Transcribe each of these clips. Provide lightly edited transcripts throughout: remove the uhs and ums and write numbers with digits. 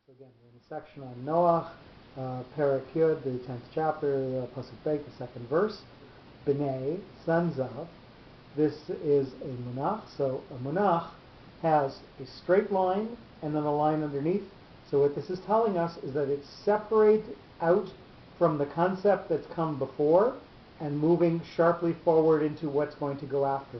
So again, we're in a section on Noach, Perek Yud, the 10th chapter, Pasuk Beit, the 2nd verse. B'nai, sons of. This is a munach. So a munach has a straight line and then a line underneath. So what this is telling us is that it's separate out from the concept that's come before and moving sharply forward into what's going to go after.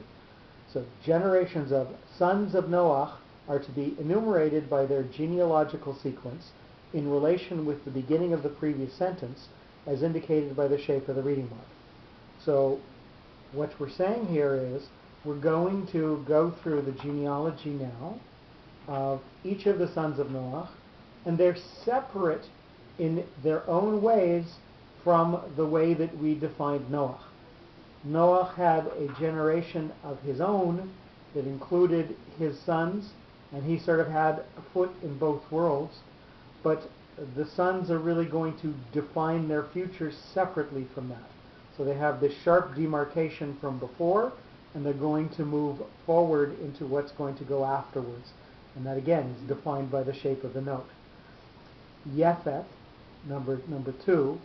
So generations of sons of Noach are to be enumerated by their genealogical sequence in relation with the beginning of the previous sentence, as indicated by the shape of the reading mark. So what we're saying here is we're going to go through the genealogy now of each of the sons of Noach, and they're separate in their own ways from the way that we defined Noach. Noach had a generation of his own that included his sons, and he sort of had a foot in both worlds, but the sons are really going to define their future separately from that. So they have this sharp demarcation from before, and they're going to move forward into what's going to go afterwards. And that again is defined by the shape of the note. Yefet, number 2,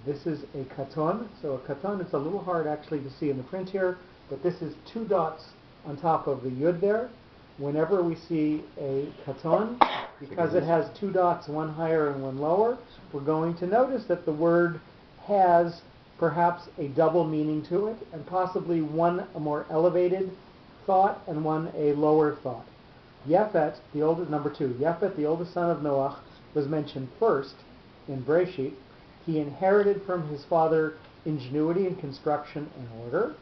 this is a katon. So a katon, it's a little hard actually to see in the print here, but this is 2 dots on top of the yud there. Whenever we see a katon, because it has 2 dots, one higher and one lower, we're going to notice that the word has perhaps a double meaning to it, and possibly one a more elevated thought and one a lower thought. Yefet, number 2, Yefet, the oldest son of Noach, was mentioned first in Breshit. He inherited from his father ingenuity in construction and order,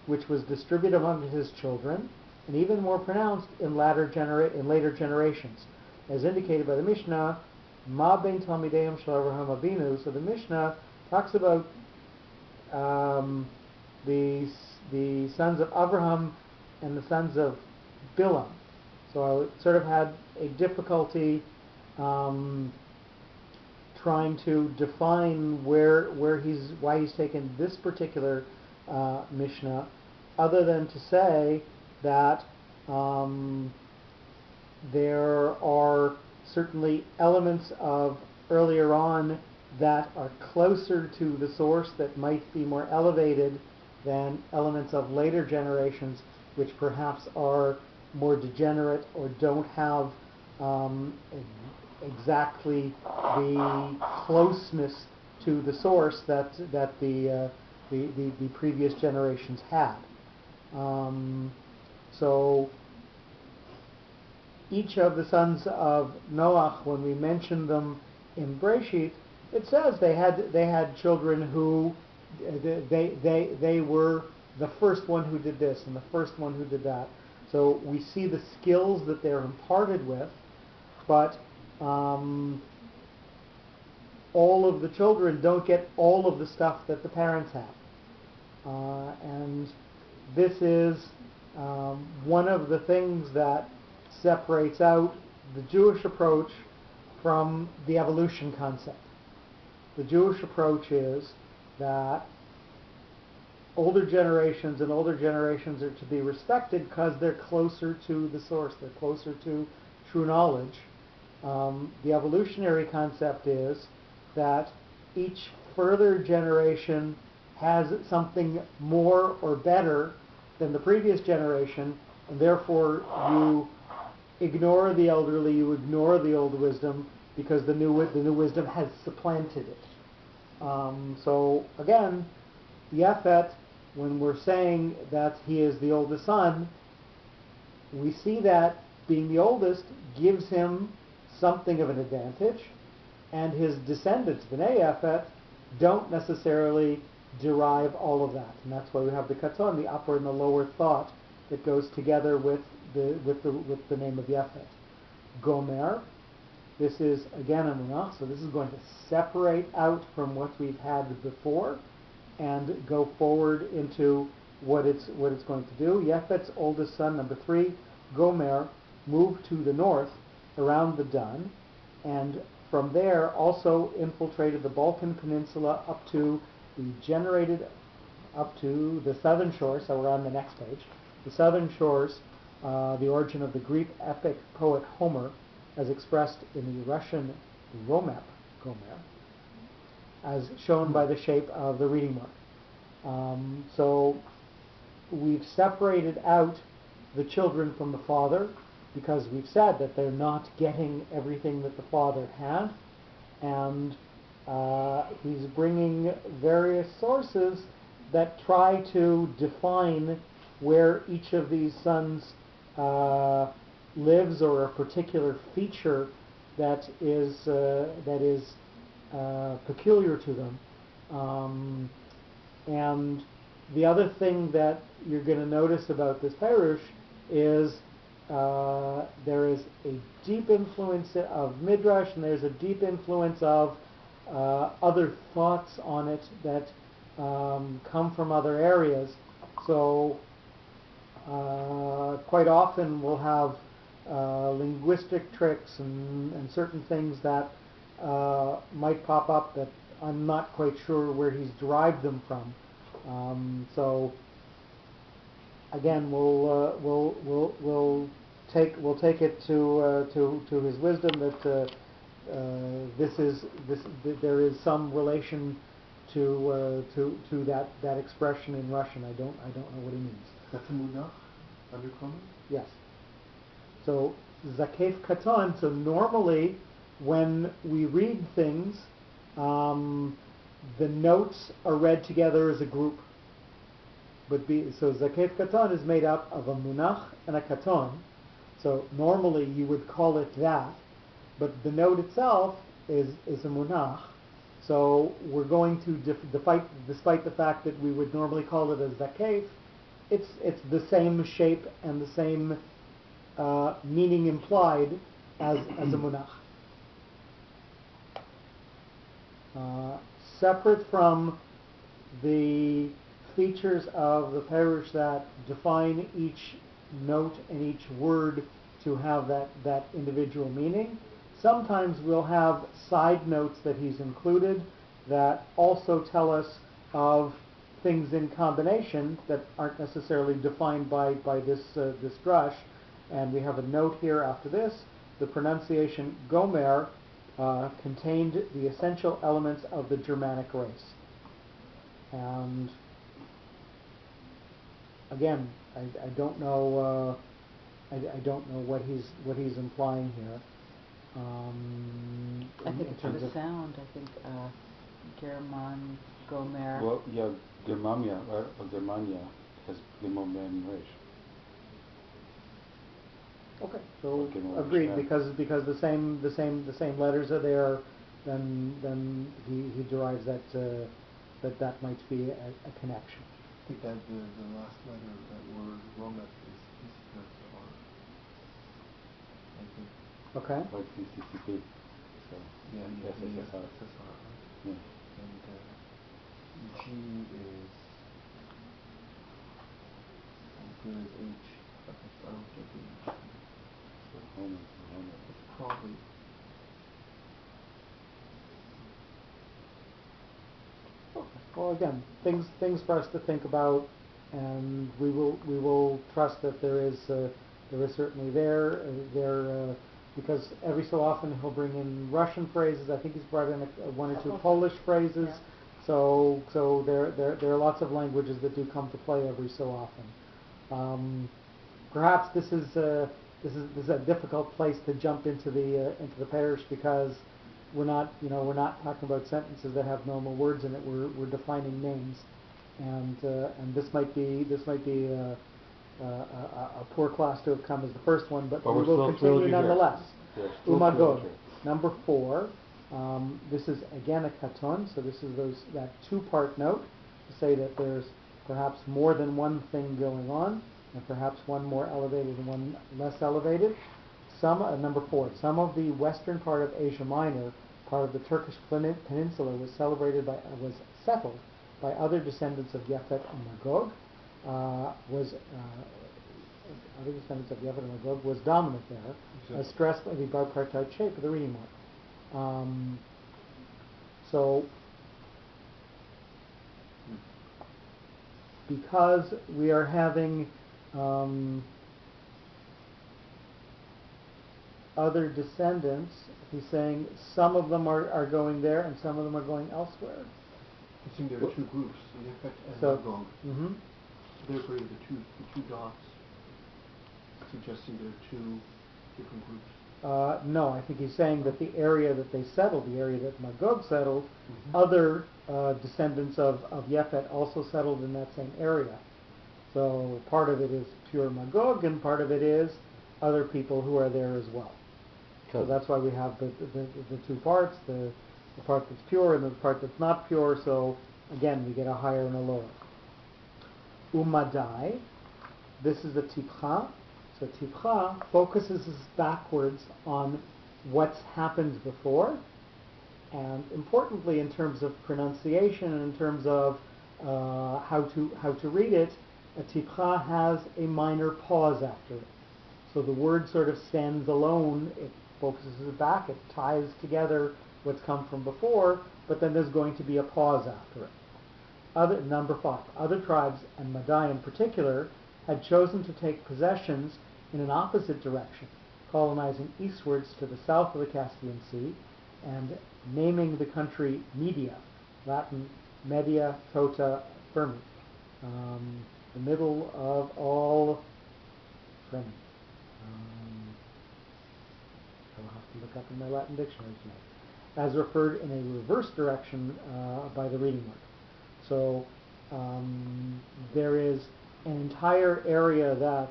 which was distributed among his children, and even more pronounced in later generations, as indicated by the Mishnah, Ma ben Talmideim shel Avraham Avinu. So the Mishnah talks about the sons of Avraham and the sons of Bilam. So I sort of had a difficulty trying to define why he's taken this particular Mishnah, other than to say that there are certainly elements of earlier on that are closer to the source, that might be more elevated than elements of later generations, which perhaps are more degenerate or don't have exactly the closeness to the source that the previous generations had. So each of the sons of Noach, when we mention them in Breshit, it says they had children who they were the first one who did this and the first one who did that. So we see the skills that they're imparted with, but all of the children don't get all of the stuff that the parents have. And this is one of the things that separates out the Jewish approach from the evolution concept. The Jewish approach is that older generations are to be respected because they're closer to the source, they're closer to true knowledge. The evolutionary concept is that each further generation has something more or better than the previous generation, and therefore you ignore the elderly, you ignore the old wisdom, because the new wisdom has supplanted it. So again, Yefet, when we're saying that he is the oldest son, we see that being the oldest gives him something of an advantage, and his descendants, B'nai Yefet, don't necessarily derive all of that. And that's why we have the katon, the upper and the lower thought, that goes together with the name of Yefet. Gomer, this is again a munach, so this is going to separate out from what we've had before and go forward into what it's going to do. Yefet's oldest son, number 3, Gomer, moved to the north around the Don, and from there also infiltrated the Balkan Peninsula up to the southern shores. So we're on the next page. The southern shores, the origin of the Greek epic poet Homer, as expressed in the Russian Gomer, as shown by the shape of the reading mark. So we've separated out the children from the father because we've said that they're not getting everything that the father had, and he's bringing various sources that try to define where each of these sons lives, or a particular feature that is peculiar to them. And the other thing that you're going to notice about this parish is there is a deep influence of Midrash, and there's a deep influence of other thoughts on it that come from other areas. So quite often we'll have linguistic tricks and certain things that might pop up that I'm not quite sure where he's derived them from. So again, we'll take it to his wisdom that there is some relation to that expression in Russian. I don't know what he means. That's a munach under common? Yes. So zakef katan. So normally, when we read things, the notes are read together as a group. So zakef katan is made up of a munach and a katan. So normally you would call it that, but the note itself is a munach. So we're going to, despite the fact that we would normally call it a zakef, it's the same shape and the same meaning implied as a munach. Separate from the features of the parish that define each note and each word to have that individual meaning, sometimes we'll have side notes that he's included that also tell us of things in combination that aren't necessarily defined by this drush. And we have a note here after this. The pronunciation Gomer contained the essential elements of the Germanic race. And again, I don't know what he's implying here. I think it's the sound. I think German, Gomer. Well, yeah, Germania or Germania has Limon Ben Reish. Okay, so agreed, because the same letters are there, then he derives that might be a connection. I think that the last letter of that word Romet is pronounced R. I think. Okay. Like CCP. So Yeah, SSR. SSR. Yeah. And G is as good as H. I don't get the H. So home. It's probably. Well, again, things for us to think about, and we will trust that there is certainly there because every so often he'll bring in Russian phrases. I think he's brought in one or two Polish phrases. Yeah. So there are lots of languages that do come to play every so often. Perhaps this is a difficult place to jump into the parish because we're not talking about sentences that have normal words in it. We're defining names, and this might be a poor class to have come as the first one, but we will continue nonetheless. Umagog, number 4. This is again a katon, so this is that 2-part note to say that there's perhaps more than one thing going on, and perhaps one more elevated and one less elevated. Number 4. Some of the western part of Asia Minor, part of the Turkish peninsula, was settled by other descendants of Yafet and Magog. Other descendants of Yafet and Magog was dominant there, as stressed by the bipartite shape of the reading mark. So, because we are having other descendants, he's saying some of them are going there and some of them are going elsewhere. I think there are two groups, Yefet and So, Magog. mhm. Therefore, the two dots suggesting there are two different groups. No, I think he's saying that the area that they settled, the area that Magog settled, Mhm. other descendants of Yefet also settled in that same area. So part of it is pure Magog, and part of it is other people who are there as well. So that's why we have the two parts, the part that's pure and the part that's not pure. So again, we get a higher and a lower. Umadai, this is a tipcha. So tipcha focuses us backwards on what's happened before, and importantly, in terms of pronunciation and in terms of how to read it, a tipcha has a minor pause after it. So the word sort of stands alone. It focuses it back. It ties together what's come from before, but then there's going to be a pause after it. Number 5. Other tribes, and Madai in particular, had chosen to take possessions in an opposite direction, colonizing eastwards to the south of the Caspian Sea, and naming the country Media, Latin Media Tota Firmi, the middle of all Firmi. I'll have to look up in my Latin dictionary tonight, as referred in a reverse direction by the reading mark. So there is an entire area that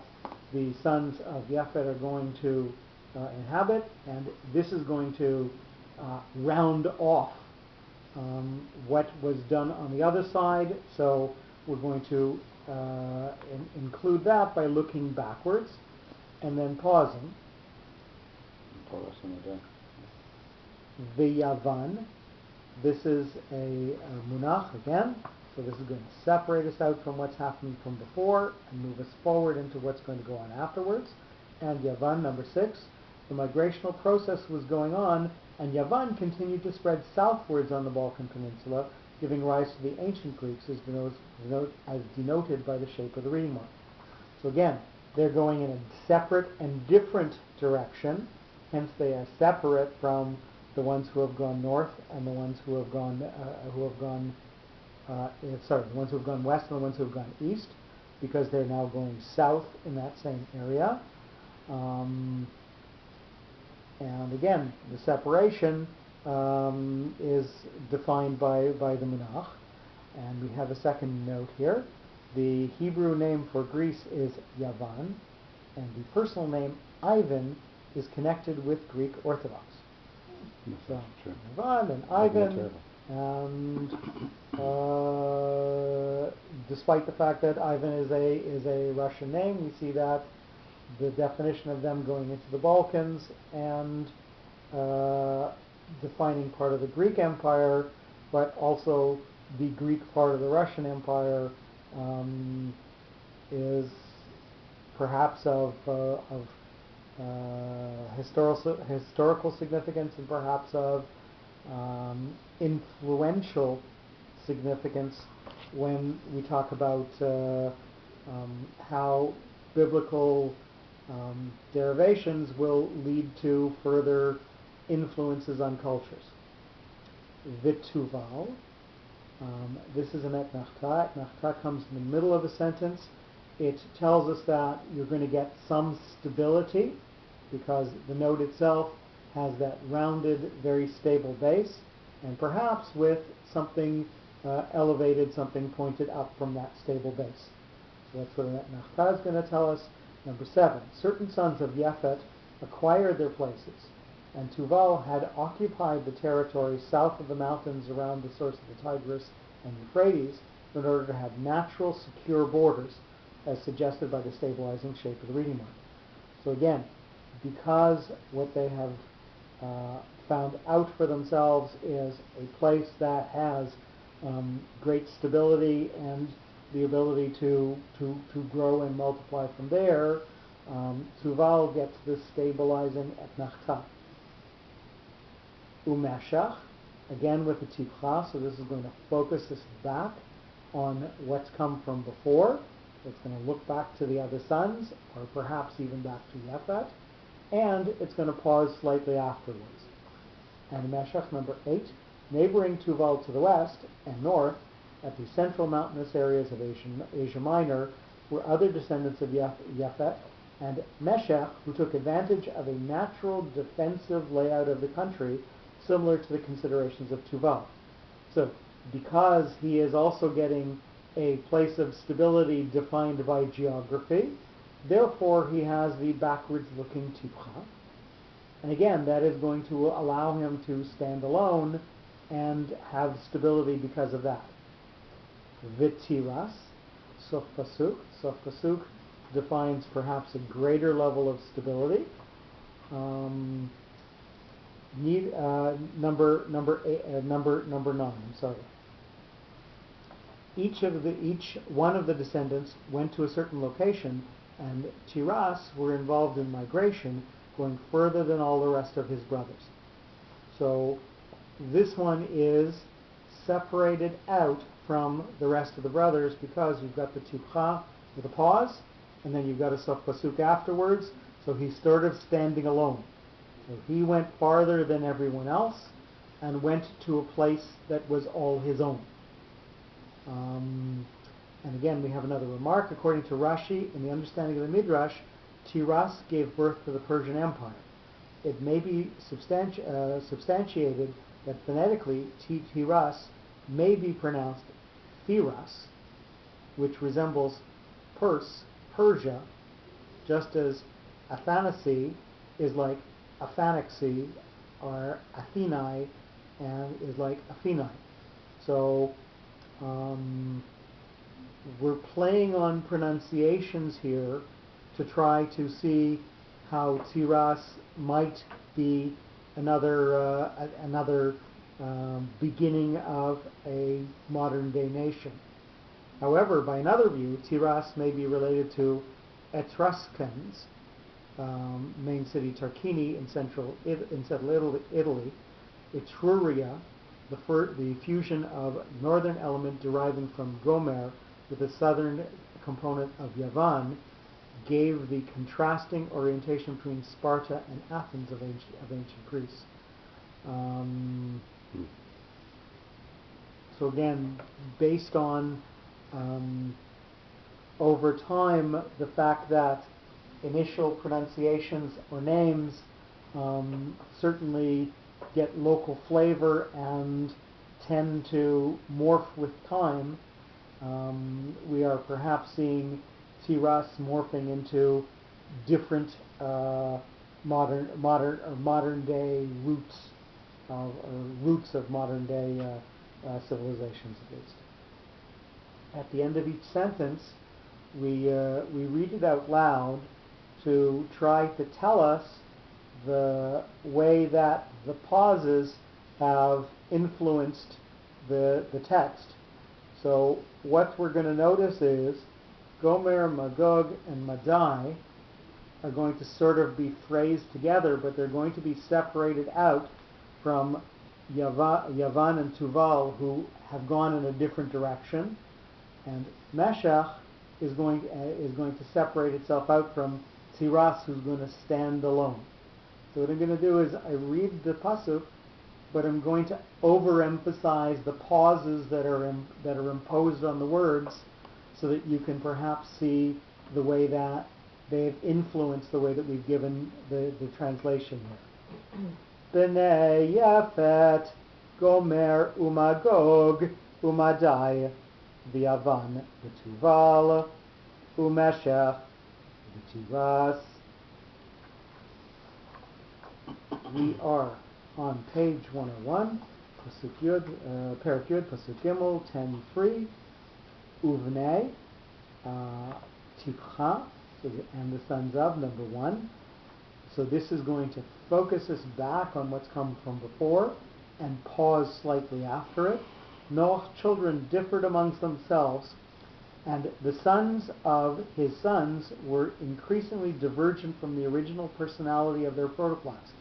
the sons of Yefet are going to inhabit, and this is going to round off what was done on the other side. So we're going to include that by looking backwards and then pausing. The Yavan, this is a munach again, so this is going to separate us out from what's happened from before and move us forward into what's going to go on afterwards. And Yavan, number 6, the migrational process was going on, and Yavan continued to spread southwards on the Balkan Peninsula, giving rise to the ancient Greeks as denoted by the shape of the reading mark. So again, they're going in a separate and different direction, hence they are separate from the ones who have gone north and the ones who have gone the ones who have gone west and the ones who have gone east, because they're now going south in that same area. And again, the separation is defined by the Munach. And we have a second note here. The Hebrew name for Greece is Yavan, and the personal name Ivan is connected with Greek Orthodox. So Yavan and Ivan, and despite the fact that Ivan is a Russian name, we see that the definition of them going into the Balkans and defining part of the Greek Empire, but also the Greek part of the Russian Empire is perhaps of historical significance and perhaps of influential significance when we talk about how biblical derivations will lead to further influences on cultures. Vituval. This is an etnachta. Etnachta comes in the middle of a sentence. It tells us that you're going to get some stability because the note itself has that rounded, very stable base, and perhaps with something elevated, something pointed up from that stable base. So that's what an etnachta is going to tell us. Number 7, certain sons of Yefet acquired their places, and Tuval had occupied the territory south of the mountains around the source of the Tigris and Euphrates in order to have natural, secure borders, as suggested by the stabilizing shape of the reading mark. So again, because what they have found out for themselves is a place that has great stability and the ability to grow and multiply from there, Tuval gets this stabilizing etnachta. Umeshach, again with the tipcha, so this is going to focus us back on what's come from before. It's going to look back to the other sons, or perhaps even back to Yefet. and it's going to pause slightly afterwards. And Meshech number 8, neighboring Tuval to the west and north, at the central mountainous areas of Asia Minor, were other descendants of Yafet and Meshech, who took advantage of a natural defensive layout of the country, similar to the considerations of Tuval. So, because he is also getting a place of stability defined by geography, therefore he has the backwards-looking Tipcha. And again, that is going to allow him to stand alone and have stability because of that. V'tiras, Sof Pasuk. Sof Pasuk defines perhaps a greater level of stability. Number 9. I'm sorry. Each one of the descendants went to a certain location, and Tiras were involved in migration, going further than all the rest of his brothers. So this one is separated out from the rest of the brothers because you've got the Tipcha with a pause, and then you've got a Sof Pasuk afterwards, so he's sort of standing alone. So he went farther than everyone else and went to a place that was all his own. And again, we have another remark. According to Rashi, in the understanding of the Midrash, Tiras gave birth to the Persian Empire. It may be substantiated that phonetically Tiras may be pronounced Thiras, which resembles Persia, just as Athanasi is like Aphanaxi, or Athenae, and is like Athenae. So we're playing on pronunciations here to try to see how Tiras might be another beginning of a modern-day nation. However, by another view, Tiras may be related to Etruscans, main city Tarquini in central Italy, Etruria, the fusion of northern element deriving from Gomer with the southern component of Yavan, gave the contrasting orientation between Sparta and Athens of ancient Greece. So again, based on over time the fact that initial pronunciations or names certainly get local flavor and tend to morph with time, we are perhaps seeing Tiras morphing into different modern day roots of modern day civilizations, at least. At the end of each sentence, we read it out loud to try to tell us the way that the pauses have influenced the text. So what we're going to notice is Gomer, Magog, and Madai are going to sort of be phrased together, but they're going to be separated out from Yavan and Tuval, who have gone in a different direction, and Meshech is going to separate itself out from Tiras, who's going to stand alone. So what I'm going to do is I read the pasuk, but I'm going to overemphasize the pauses that are imposed on the words, so that you can perhaps see the way that they've influenced the way that we've given the translation here. B'nei Yafet, Gomer Umagog Umadai, V'Yavan V'Tuval, Umeshech V'Tiras. We are on page 101, Pasuk Yud, Perek Yud, Pasuk Gimel, 10:3. Uvnei, Tipcha, and the sons of, number 1. So this is going to focus us back on what's come from before and pause slightly after it. Noach's children differed amongst themselves, and the sons of his sons were increasingly divergent from the original personality of their protoplasm,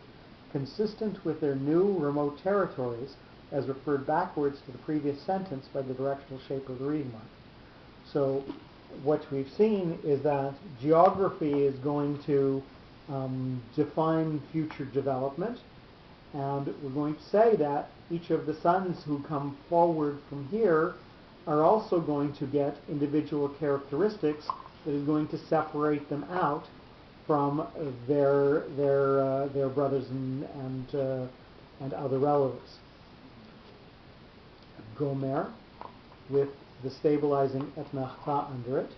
consistent with their new remote territories, as referred backwards to the previous sentence by the directional shape of the reading mark. So what we've seen is that geography is going to define future development. And we're going to say that each of the sons who come forward from here are also going to get individual characteristics that is going to separate them out from their brothers and other relatives. Gomer, with the stabilizing etnachta under it,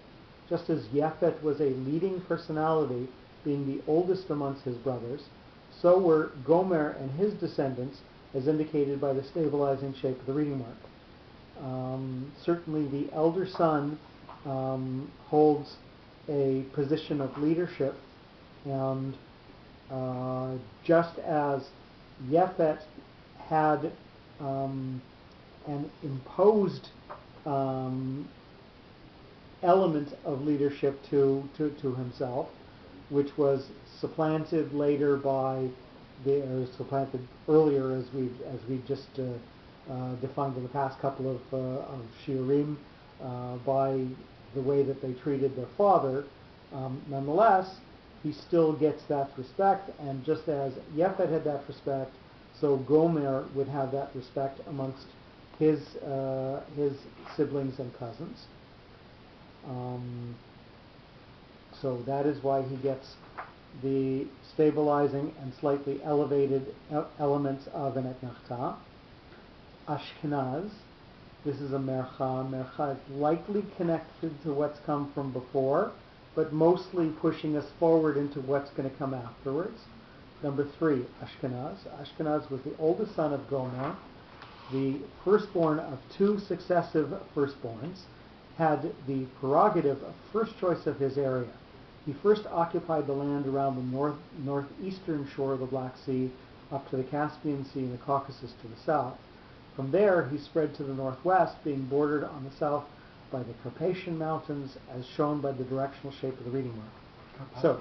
just as Yefet was a leading personality, being the oldest amongst his brothers, so were Gomer and his descendants, as indicated by the stabilizing shape of the reading mark. Certainly the elder son holds a position of leadership, and just as Yefet had an imposed element of leadership to himself, which was supplanted later by supplanted earlier, as we've just defined in the past couple of shiurim, by the way that they treated their father. Nonetheless, he still gets that respect, and just as Yefet had that respect, so Gomer would have that respect amongst his siblings and cousins. So that is why he gets the stabilizing and slightly elevated elements of an etnachta. Ashkenaz, this is a mercha. Mercha is likely connected to what's come from before, but mostly pushing us forward into what's going to come afterwards. Number 3, Ashkenaz. Ashkenaz was the oldest son of Gomer, the firstborn of 2 successive firstborns, had the prerogative of first choice of his area. He first occupied the land around the northeastern shore of the Black Sea up to the Caspian Sea and the Caucasus to the south. From there he spread to the northwest, being bordered on the south by the Carpathian Mountains, as shown by the directional shape of the reading mark. So,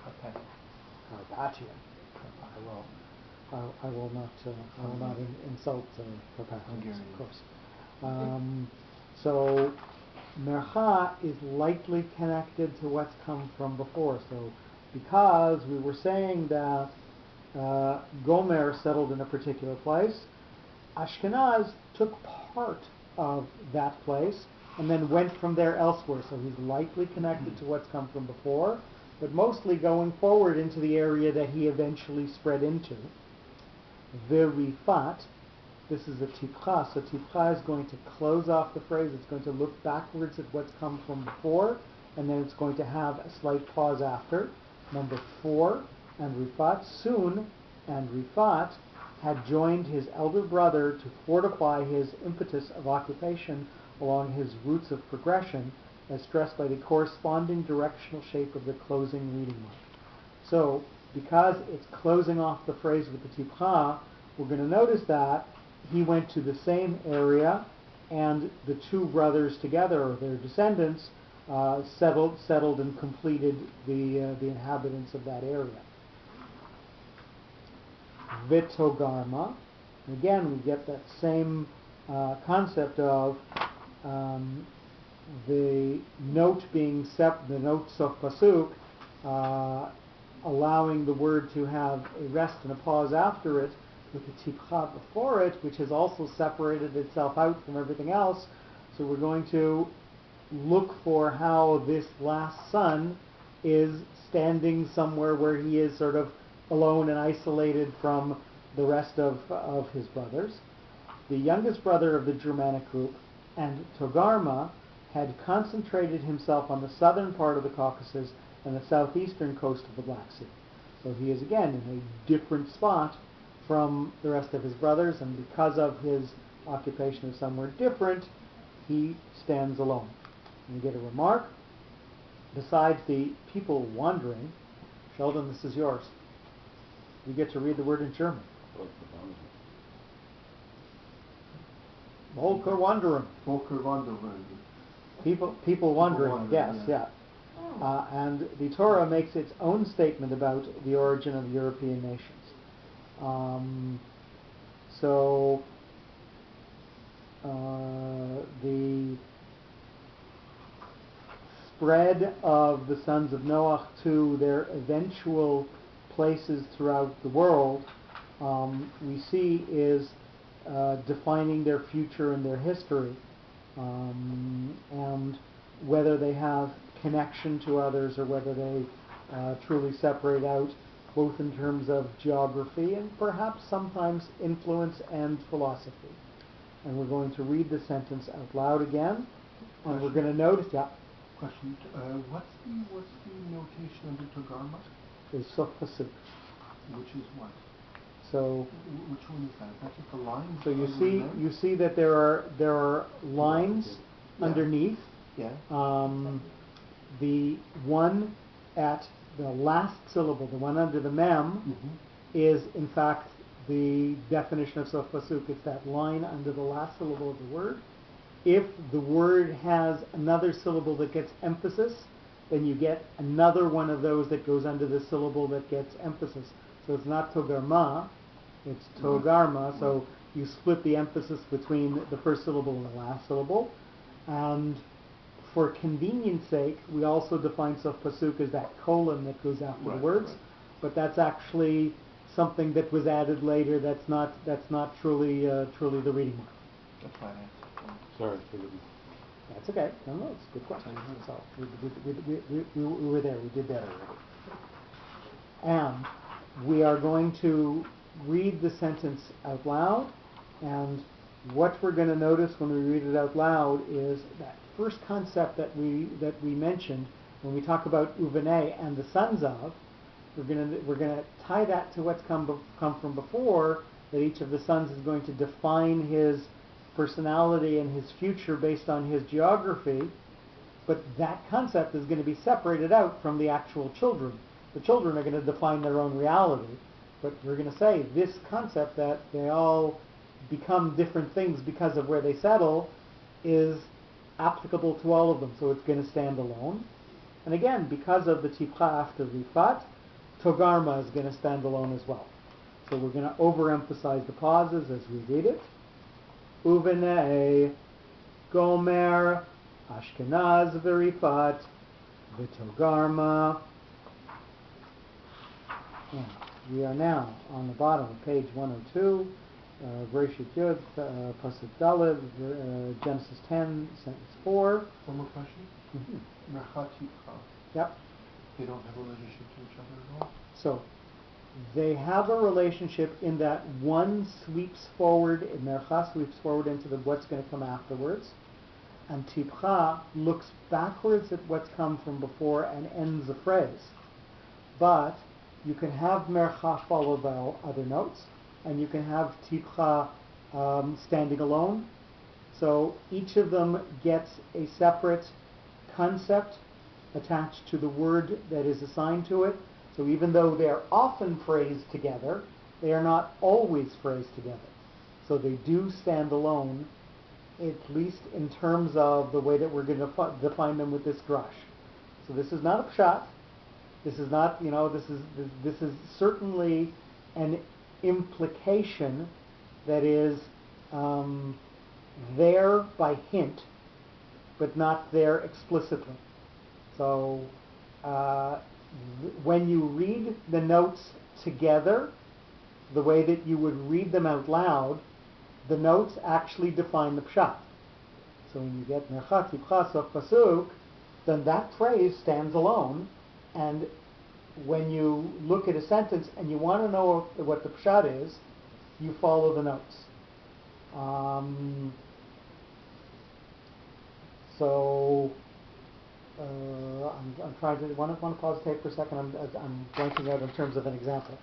Carpathian. I will not insult Carpathians, of course. So Mercha is likely connected to what's come from before. So because we were saying that Gomer settled in a particular place, Ashkenaz took part of that place and then went from there elsewhere. So he's likely connected to what's come from before, but mostly going forward into the area that he eventually spread into. Virifat, this is a tipcha, so tipcha is going to close off the phrase, it's going to look backwards at what's come from before, and then it's going to have a slight pause after. Number 4, and Rifat, soon, and Rifat had joined his elder brother to fortify his impetus of occupation along his routes of progression, as stressed by the corresponding directional shape of the closing reading mark. So, because it's closing off the phrase with the tipcha, we're going to notice that he went to the same area, and the 2 brothers together, or their descendants, settled and completed the inhabitants of that area. Vitogarma, again we get that same concept of the note being the note sof pasuk, allowing the word to have a rest and a pause after it, with the tipcha before it, which has also separated itself out from everything else. So we're going to look for how this last son is standing somewhere where he is sort of alone and isolated from the rest of his brothers. The youngest brother of the Germanic group, and Togarma, had concentrated himself on the southern part of the Caucasus and the southeastern coast of the Black Sea. So he is again in a different spot from the rest of his brothers, and because of his occupation is somewhere different, he stands alone. And you get a remark. Besides the people wandering, Sheldon, this is yours. You get to read the word in German. Volker wandering. Volker wandering. People wandering, yes, yeah. And the Torah makes its own statement about the origin of the European nations. So the spread of the sons of Noach to their eventual places throughout the world, we see is defining their future and their history, and whether they have connection to others or whether they truly separate out, both in terms of geography and perhaps sometimes influence and philosophy. And we're going to read the sentence out loud again, and we're going to notice, Question. What's the notation under Togarma? is Sof Pasuk. Which is what? So, Which one is that? Is that just the lines? so you under see that there are lines Yeah. underneath. Yeah. The one at the last syllable, the one under the mem, Mm-hmm. is in fact the definition of Sof Pasuk. It's that line under the last syllable of the word. If the word has another syllable that gets emphasis, then you get another one of those that goes under the syllable that gets emphasis. So it's not Togarma, it's Togarma. So you split the emphasis between the first syllable and the last syllable. And for convenience sake, we also define Sof Pasuk as that colon that goes after the words. Right. But that's actually something that was added later. That's not truly the reading mark. That's why I asked. Sorry, forgive me. That's okay. No, it's a good question. So we were there. We did that already. And we are going to read the sentence out loud. And what we're going to notice when we read it out loud is that first concept that we mentioned when we talk about Uvenei and the sons of. We're going to tie that to what's come from before. That each of the sons is going to define his personality and his future based on his geography, but that concept is going to be separated out from the actual children. The children are going to define their own reality, but we're going to say this concept that they all become different things because of where they settle is applicable to all of them, so it's going to stand alone. And again, because of the Tipcha after Rifat, Togarma is going to stand alone as well. So we're going to overemphasize the pauses as we read it. Uvenei, Gomer, Ashkenaz v'Rifat, v'Togarma. And we are now on the bottom of page 102, Bereshit Yud, Pasuk Daled, Genesis 10, sentence 4. One more question. Mm-hmm. Merchat Yipcha. Yep. They don't have a relationship to each other at all? So they have a relationship in that one sweeps forward, Mercha sweeps forward into what's going to come afterwards, and Tipcha looks backwards at what's come from before and ends a phrase. But you can have Mercha followed by other notes, and you can have Tipcha standing alone. So each of them gets a separate concept attached to the word that is assigned to it. So even though they are often phrased together, they are not always phrased together. So they do stand alone, at least in terms of the way that we're going to define them with this drush. So this is not a pshat. This is not, this is certainly an implication that is there by hint, but not there explicitly. So when you read the notes together, the way that you would read them out loud, the notes actually define the pshat. So when you get Merchat Yipcha Sof Pasuk, then that phrase stands alone, and when you look at a sentence and you want to know what the pshat is, you follow the notes. I'm trying to want to pause the tape for a second. I'm blanking out in terms of an example.